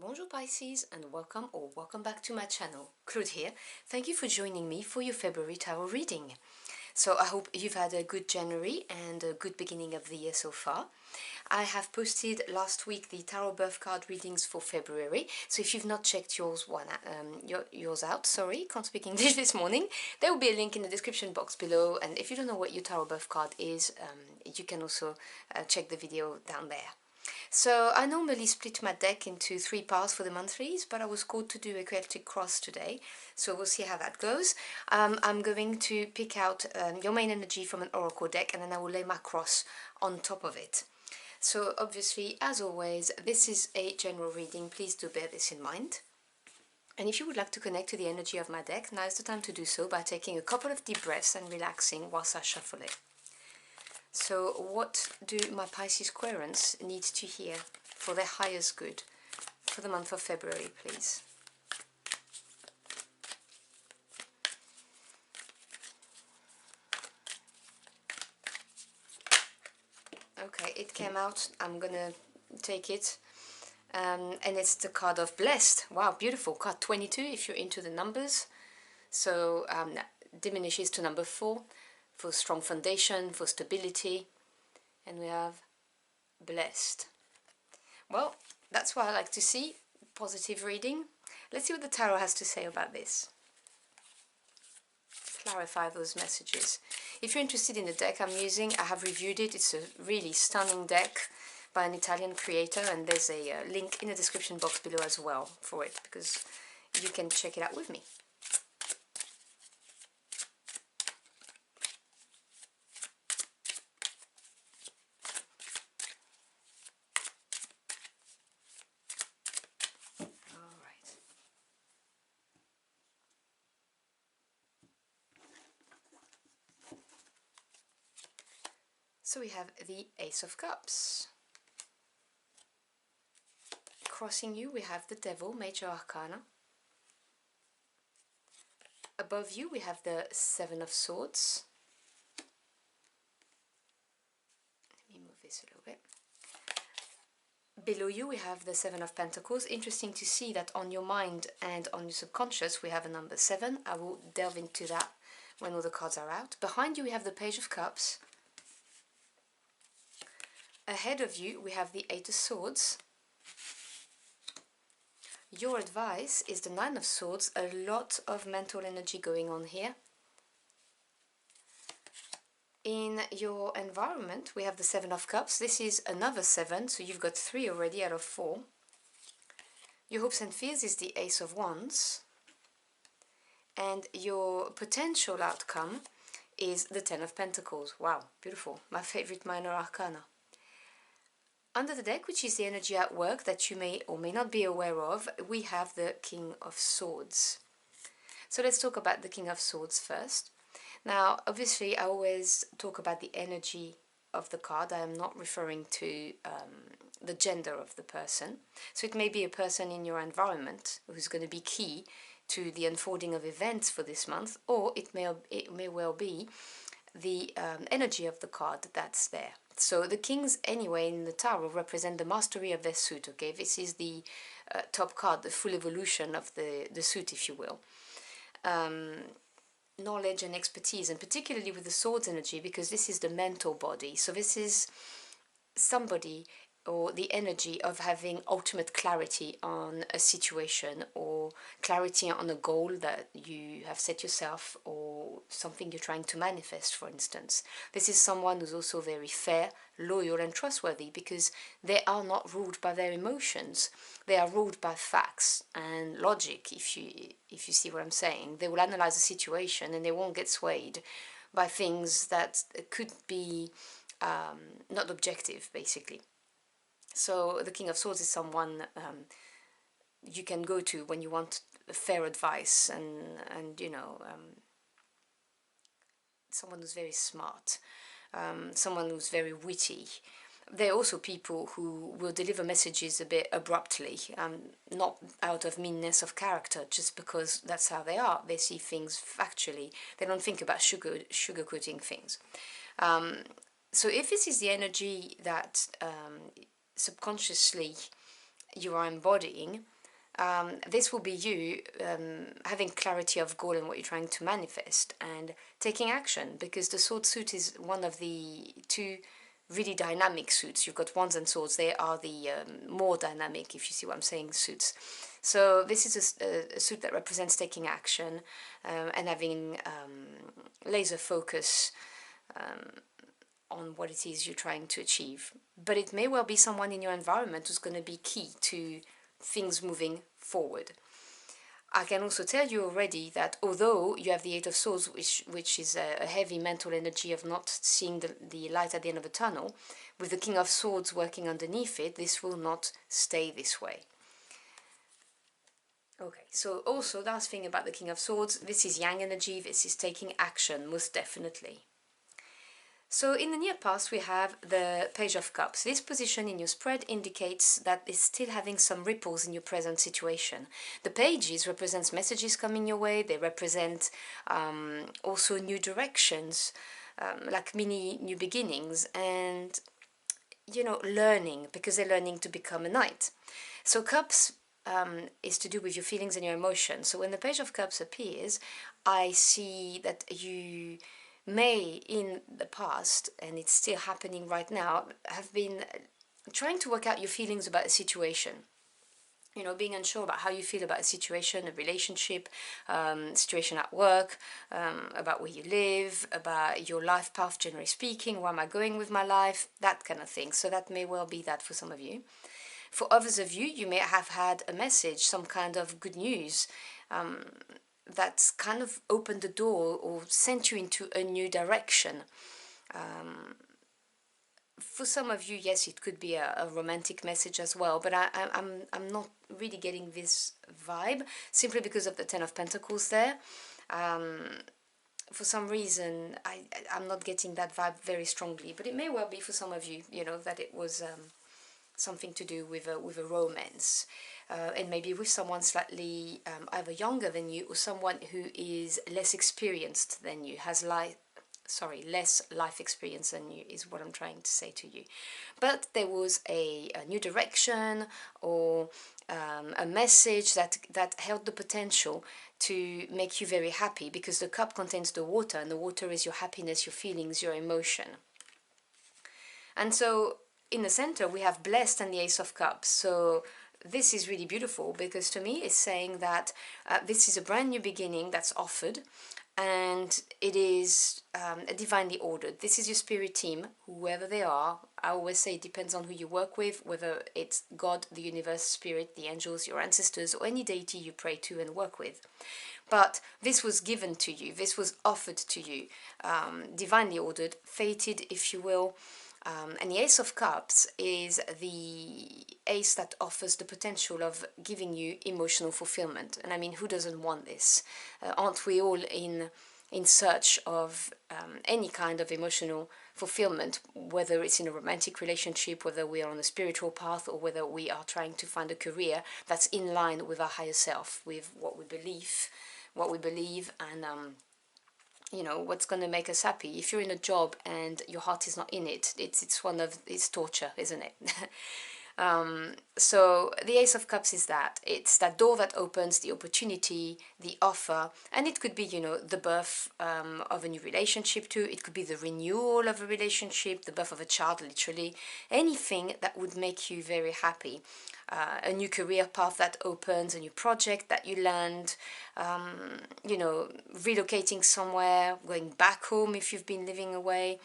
Bonjour Pisces and welcome back to my channel. Claude here. Thank you for joining me for your February tarot reading. So I hope you've had a good January and a good beginning of the year so far. I have posted last week the tarot birth card readings for February, so if you've not checked yours out, sorry, can't speak English this morning, there will be a link in the description box below, and if you don't know what your tarot birth card is, you can also check the video down there. So I normally split my deck into 3 parts for the monthlies, but I was called to do a chaotic cross today, so we'll see how that goes. I'm going to pick out your main energy from an oracle deck, and then I will lay my cross on top of it. So obviously, as always, this is a general reading, please do bear this in mind. And if you would like to connect to the energy of my deck, now is the time to do so by taking a couple of deep breaths and relaxing whilst I shuffle it. So what do my Pisces querents need to hear for their highest good for the month of February, please? Okay, it came out. I'm gonna take it. And it's the card of Blessed. Wow, beautiful. Card 22 if you're into the numbers. So diminishes to number 4 for strong foundation, for stability. And we have Blessed. Well, that's what I like to see. Positive reading. Let's see what the tarot has to say about this. Clarify those messages. If you're interested in the deck I'm using, I have reviewed it. It's a really stunning deck by an Italian creator, and there's a link in the description box below as well for it, because you can check it out with me. Alright. So we have the Ace of Cups. Crossing you we have the Devil, Major Arcana. Above you we have the Seven of Swords. Let me move this a little bit. Below you we have the Seven of Pentacles. Interesting to see that on your mind and on your subconscious we have a number 7. I will delve into that when all the cards are out. Behind you we have the Page of Cups. Ahead of you we have the Eight of Swords. Your advice is the Nine of Swords. A lot of mental energy going on here. In your environment we have the Seven of Cups. This is another 7, so you've got 3 already out of 4. Your hopes and fears is the Ace of Wands. And your potential outcome is the Ten of Pentacles. Wow, beautiful. My favorite minor arcana. Under the deck, which is the energy at work that you may or may not be aware of, we have the King of Swords. So let's talk about the King of Swords first. Now, obviously, I always talk about the energy of the card. I am not referring to the gender of the person. So it may be a person in your environment who's going to be key to the unfolding of events for this month, or it may well be the energy of the card that's there. So the kings anyway in the tarot represent the mastery of their suit, okay? This is the top card, the full evolution of the suit, if you will. Knowledge and expertise, and particularly with the swords energy, because this is the mental body. So this is somebody or the energy of having ultimate clarity on a situation, or clarity on a goal that you have set yourself, or something you're trying to manifest, for instance. This is someone who's also very fair, loyal and trustworthy, because they are not ruled by their emotions. They are ruled by facts and logic, if you see what I'm saying. They will analyze a situation and they won't get swayed by things that could be not objective, basically. So the King of Swords is someone you can go to when you want fair advice, and you know, someone who's very smart, someone who's very witty. There are also people who will deliver messages a bit abruptly, not out of meanness of character, just because that's how they are. They see things factually. They don't think about sugarcoating things. So if this is the energy that subconsciously you are embodying, this will be you having clarity of goal and what you're trying to manifest and taking action, because the sword suit is one of the two really dynamic suits. You've got wands and swords, they are the more dynamic, if you see what I'm saying, suits. So this is a suit that represents taking action and having laser focus on what it is you're trying to achieve. But it may well be someone in your environment who's going to be key to things moving forward. I can also tell you already that although you have the Eight of Swords, which is a heavy mental energy of not seeing the light at the end of the tunnel, with the King of Swords working underneath it, this will not stay this way. Okay, so also last thing about the King of Swords, this is Yang energy, this is taking action, most definitely. So in the near past we have the Page of Cups. This position in your spread indicates that it's still having some ripples in your present situation. The pages represents messages coming your way, they represent also new directions, like mini new beginnings, and you know, learning, because they're learning to become a knight. So Cups is to do with your feelings and your emotions. So when the Page of Cups appears, I see that you may in the past, and it's still happening right now, have been trying to work out your feelings about a situation. You know, being unsure about how you feel about a situation, a relationship, situation at work, about where you live, about your life path, generally speaking, where am I going with my life, that kind of thing. So that may well be that for some of you. For others of you, you may have had a message, some kind of good news, that's kind of opened the door or sent you into a new direction. For some of you, yes, it could be a romantic message as well, but I'm not really getting this vibe, simply because of the Ten of Pentacles there. For some reason, I'm not getting that vibe very strongly, but it may well be for some of you, you know, that it was something to do with a romance. And maybe with someone slightly either younger than you or someone who is less experienced than you, has less life experience than you, is what I'm trying to say to you. But there was a new direction or a message that held the potential to make you very happy, because the cup contains the water, and the water is your happiness, your feelings, your emotion. And so in the center we have blessed and the Ace of Cups. So this is really beautiful, because to me it's saying that this is a brand new beginning that's offered, and it is divinely ordered. This is your spirit team, whoever they are. I always say it depends on who you work with, whether it's God, the universe, spirit, the angels, your ancestors, or any deity you pray to and work with. But this was given to you, this was offered to you, divinely ordered, fated, if you will. And the Ace of Cups is the ace that offers the potential of giving you emotional fulfillment. And I mean, who doesn't want this? Aren't we all in search of any kind of emotional fulfillment, whether it's in a romantic relationship, whether we are on a spiritual path, or whether we are trying to find a career that's in line with our higher self, with what we believe, and you know, what's going to make us happy. If you're in a job and your heart is not in it, it's torture, isn't it? So the Ace of Cups is that. It's that door that opens, the opportunity, the offer, and it could be, you know, the birth of a new relationship too. It could be the renewal of a relationship, the birth of a child, literally. Anything that would make you very happy. A new career path that opens, a new project that you land, you know, relocating somewhere, going back home if you've been living away.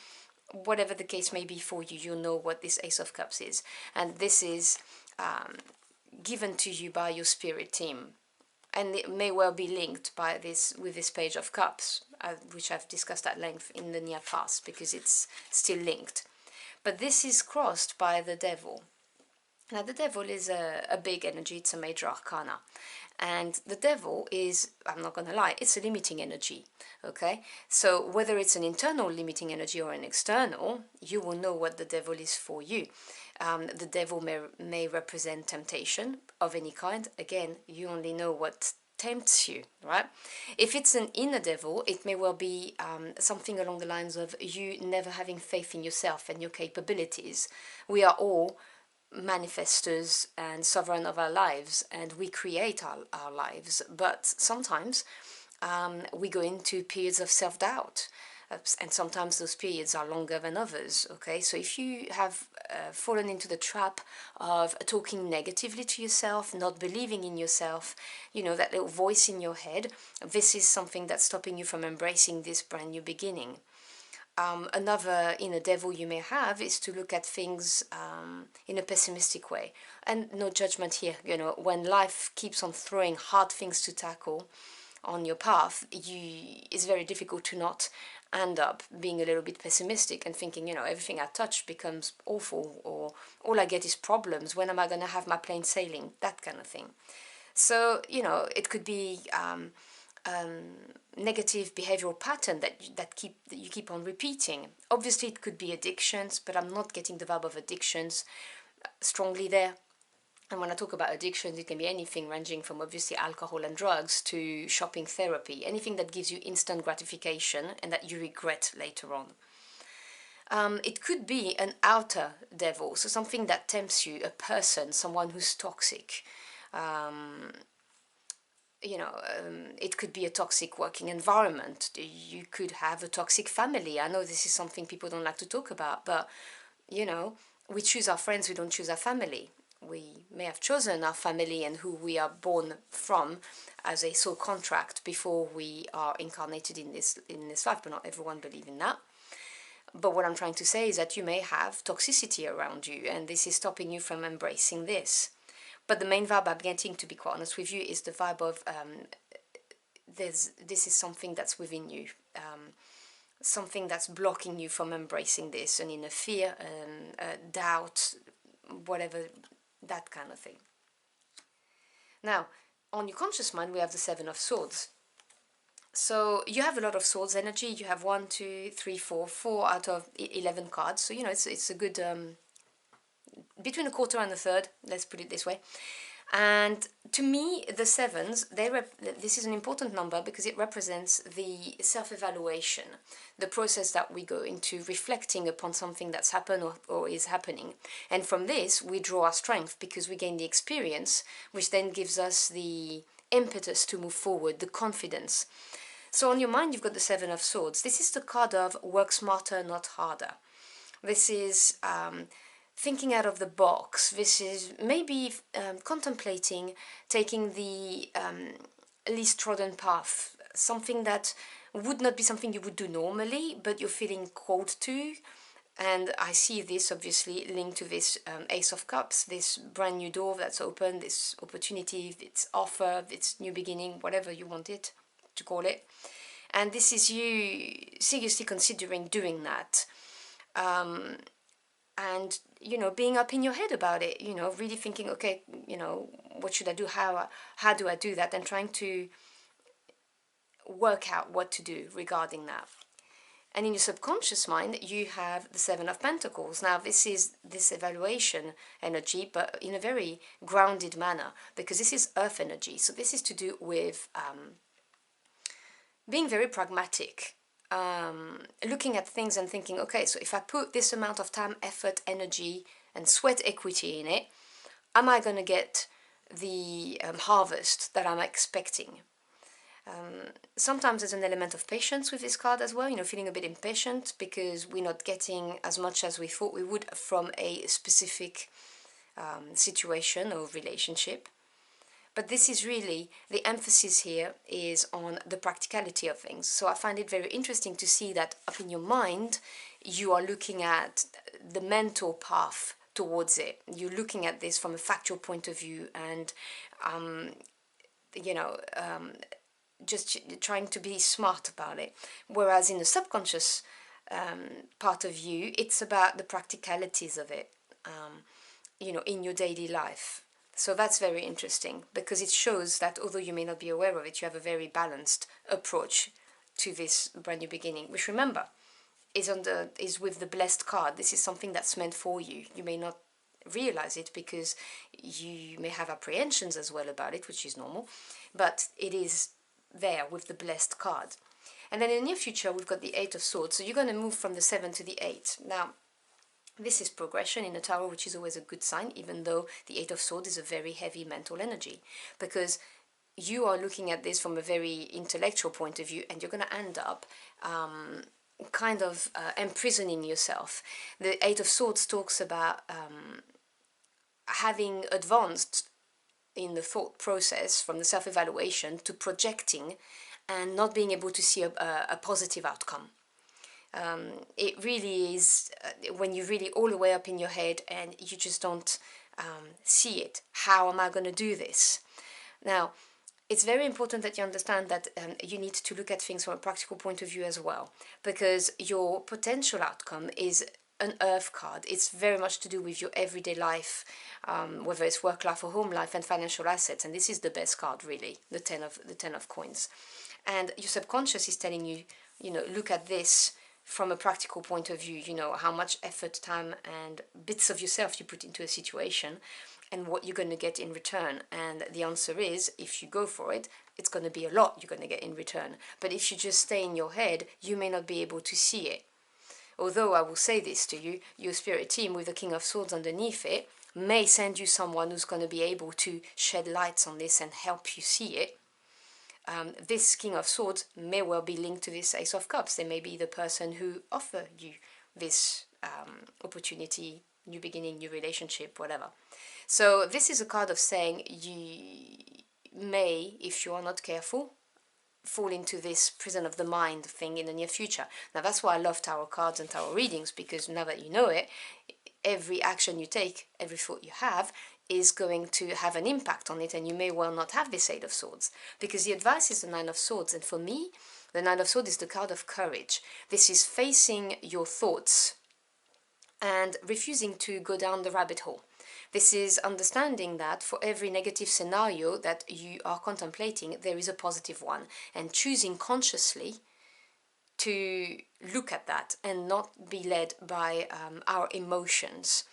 Whatever the case may be for you, you'll know what this Ace of Cups is. And this is given to you by your spirit team. And it may well be linked with this Page of Cups, which I've discussed at length in the near past, because it's still linked. But this is crossed by the Devil. Now, the Devil is a big energy, it's a major arcana. And the Devil is, I'm not going to lie, it's a limiting energy, okay? So whether it's an internal limiting energy or an external, you will know what the Devil is for you. The Devil may represent temptation of any kind. Again, you only know what tempts you, right? If it's an inner devil, it may well be something along the lines of you never having faith in yourself and your capabilities. We are all manifestors and sovereign of our lives, and we create our lives. But sometimes we go into periods of self-doubt, and sometimes those periods are longer than others. Okay, so if you have fallen into the trap of talking negatively to yourself, not believing in yourself, you know, that little voice in your head, this is something that's stopping you from embracing this brand new beginning. Another inner devil you may have is to look at things in a pessimistic way. And no judgment here, you know, when life keeps on throwing hard things to tackle on your path, it's very difficult to not end up being a little bit pessimistic and thinking, you know, everything I touch becomes awful, or all I get is problems. When am I going to have my plane sailing? That kind of thing. So, you know, it could be negative behavioral pattern that you keep on repeating. Obviously, it could be addictions, but I'm not getting the vibe of addictions strongly there. And when I talk about addictions, it can be anything ranging from obviously alcohol and drugs to shopping therapy, anything that gives you instant gratification and that you regret later on. It could be an outer devil, so something that tempts you, a person, someone who's toxic. It could be a toxic working environment. You could have a toxic family. I know this is something people don't like to talk about, but, you know, we choose our friends, we don't choose our family. We may have chosen our family and who we are born from as a soul contract before we are incarnated in this life, but not everyone believes in that. But what I'm trying to say is that you may have toxicity around you, and this is stopping you from embracing this. But the main vibe I'm getting, to be quite honest with you, is the vibe of this is something that's within you, something that's blocking you from embracing this, and in a fear, doubt, whatever, that kind of thing. Now, on your conscious mind, we have the Seven of Swords. So you have a lot of swords energy. You have 1, 2, 3, 4 out of 11 cards. So, you know, it's a good between a quarter and a third, let's put it this way. And to me, the sevens, this is an important number because it represents the self-evaluation, the process that we go into reflecting upon something that's happened or is happening. And from this, we draw our strength because we gain the experience, which then gives us the impetus to move forward, the confidence. So on your mind, you've got the Seven of Swords. This is the card of work smarter, not harder. This is thinking out of the box. This is maybe contemplating taking the least trodden path, something that would not be something you would do normally, but you're feeling called to. And I see this obviously linked to this Ace of Cups, this brand new door that's open, this opportunity, this offer, this new beginning, whatever you want it to call it. And this is you seriously considering doing that. And, you know, being up in your head about it, you know, really thinking, okay, you know, what should I do? How do I do that? And trying to work out what to do regarding that. And in your subconscious mind, you have the Seven of Pentacles. Now, this is this evaluation energy, but in a very grounded manner, because this is earth energy. So this is to do with being very pragmatic. Looking at things and thinking, okay, so if I put this amount of time, effort, energy, and sweat equity in it, am I going to get the harvest that I'm expecting? Sometimes there's an element of patience with this card as well, you know, feeling a bit impatient because we're not getting as much as we thought we would from a specific situation or relationship. But this is really, the emphasis here is on the practicality of things. So I find it very interesting to see that up in your mind, you are looking at the mental path towards it. You're looking at this from a factual point of view and, just trying to be smart about it. Whereas in the subconscious part of you, it's about the practicalities of it, in your daily life. So that's very interesting because it shows that although you may not be aware of it, you have a very balanced approach to this brand new beginning, which remember is with the blessed card. This is something that's meant for you. You may not realize it because you may have apprehensions as well about it, which is normal, but it is there with the blessed card. And then in the near future, we've got the Eight of Swords. So you're going to move from the 7 to the 8. Now, This is progression in the tarot, which is always a good sign, even though the Eight of Swords is a very heavy mental energy, because you are looking at this from a very intellectual point of view, and you're going to end up kind of imprisoning yourself. The Eight of Swords talks about having advanced in the thought process from the self-evaluation to projecting and not being able to see a positive outcome. It really is when you're really all the way up in your head and you just don't see it. How am I going to do this? Now, it's very important that you understand that you need to look at things from a practical point of view as well, because your potential outcome is an earth card. It's very much to do with your everyday life, whether it's work life or home life and financial assets. And this is the best card, really, the ten of coins. And your subconscious is telling you, look at this from a practical point of view, how much effort, time, and bits of yourself you put into a situation and what you're going to get in return. And the answer is, if you go for it, it's going to be a lot you're going to get in return. But if you just stay in your head, you may not be able to see it. Although I will say this to you, your spirit team with the King of Swords underneath it may send you someone who's going to be able to shed lights on this and help you see it. This King of Swords may well be linked to this Ace of Cups. They may be the person who offer you this opportunity, new beginning, new relationship, whatever. So this is a card of saying you may, if you are not careful, fall into this prison of the mind thing in the near future. Now that's why I love tarot cards and tarot readings, because now that you know it, every action you take, every thought you have is going to have an impact on it, and you may well not have this Eight of Swords, because the advice is the Nine of Swords, and for me the Nine of Swords is the card of courage. This is facing your thoughts and refusing to go down the rabbit hole. This is understanding that for every negative scenario that you are contemplating, there is a positive one, and choosing consciously to look at that and not be led by our emotions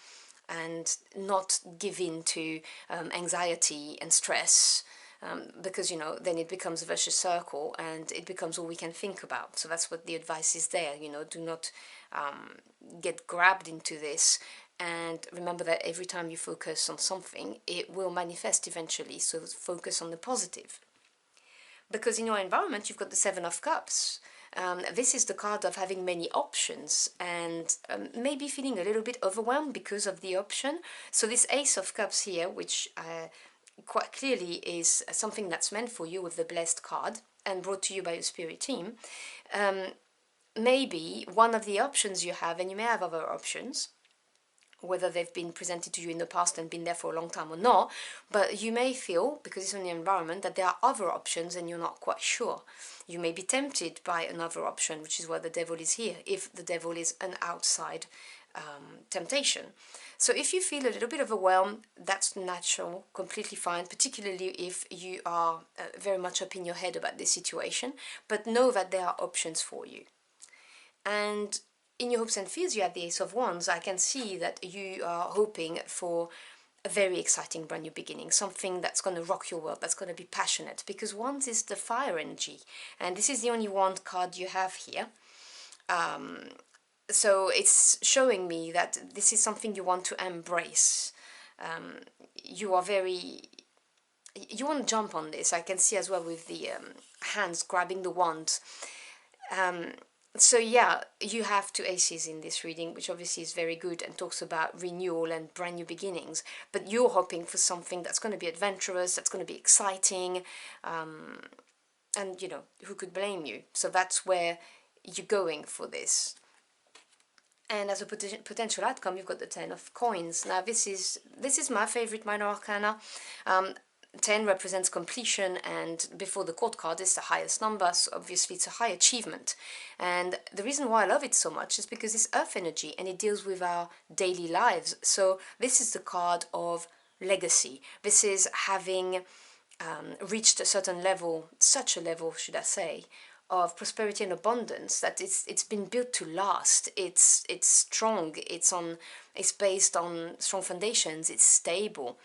and not give in to anxiety and stress, because then it becomes a vicious circle and it becomes all we can think about. So that's what the advice is there. Do not get grabbed into this. And remember that every time you focus on something, it will manifest eventually. So focus on the positive. Because in your environment, you've got the Seven of Cups. This is the card of having many options and maybe feeling a little bit overwhelmed because of the option. So this Ace of Cups here, which quite clearly is something that's meant for you with the Blessed card and brought to you by your spirit team, maybe one of the options you have, and you may have other options, whether they've been presented to you in the past and been there for a long time or not, but you may feel, because it's in the environment, that there are other options and you're not quite sure. You may be tempted by another option, which is why the devil is here, if the devil is an outside temptation. So if you feel a little bit overwhelmed, that's natural, completely fine, particularly if you are very much up in your head about this situation, but know that there are options for you. And in your hopes and fears, you have the Ace of Wands. I can see that you are hoping for a very exciting brand new beginning, something that's going to rock your world, that's going to be passionate, because Wands is the fire energy, and this is the only Wand card you have here. So it's showing me that this is something you want to embrace. You want to jump on this. I can see as well with the hands grabbing the wand. So yeah, you have two aces in this reading, which obviously is very good and talks about renewal and brand new beginnings. But you're hoping for something that's going to be adventurous, that's going to be exciting, and who could blame you? So that's where you're going for this. And as a potential outcome, you've got the Ten of Coins. Now this is my favorite minor arcana. 10 represents completion, and before the court card is the highest number, so obviously it's a high achievement. And the reason why I love it so much is because it's earth energy and it deals with our daily lives. So this is the card of legacy. This is having reached a certain level, such a level should I say, of prosperity and abundance that it's been built to last. It's strong, it's based on strong foundations, it's stable.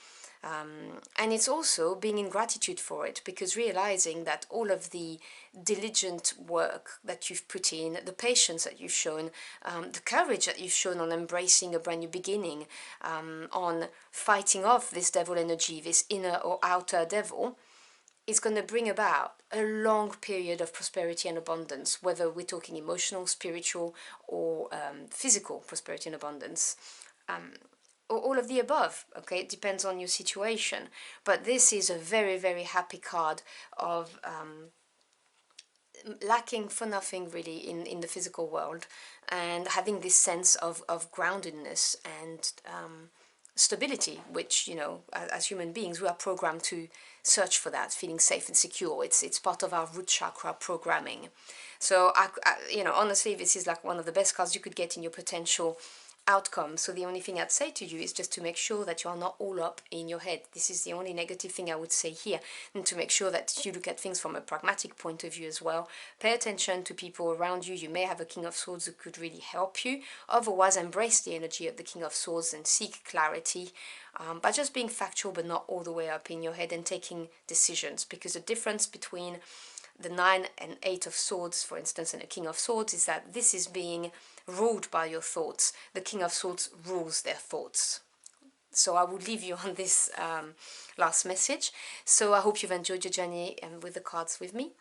And it's also being in gratitude for it, because realizing that all of the diligent work that you've put in, the patience that you've shown, the courage that you've shown on embracing a brand new beginning, on fighting off this devil energy, this inner or outer devil, is going to bring about a long period of prosperity and abundance, whether we're talking emotional, spiritual, or physical prosperity and abundance. Or all of the above, okay? It depends on your situation. But this is a very, very happy card of lacking for nothing really in the physical world, and having this sense of groundedness and stability, which, you know, as human beings, we are programmed to search for that, feeling safe and secure. It's part of our root chakra programming. So, you know, honestly, this is like one of the best cards you could get in your potential outcome. So the only thing I'd say to you is just to make sure that you are not all up in your head. This is the only negative thing I would say here, and to make sure that you look at things from a pragmatic point of view as well. Pay attention to people around you. You may have a King of Swords who could really help you. Otherwise, embrace the energy of the King of Swords and seek clarity by just being factual but not all the way up in your head, and taking decisions, because the difference between the 9 and 8 of Swords, for instance, and a King of Swords, is that this is being ruled by your thoughts. The King of Swords rules their thoughts. So I will leave you on this last message. So I hope you've enjoyed your journey with the cards with me.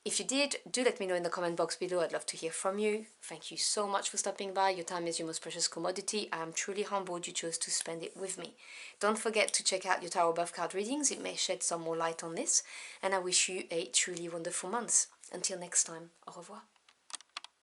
If you did, do let me know in the comment box below. I'd love to hear from you. Thank you so much for stopping by. Your time is your most precious commodity. I'm truly humbled you chose to spend it with me. Don't forget to check out your Tarot Buff card readings. It may shed some more light on this. And I wish you a truly wonderful month. Until next time, au revoir.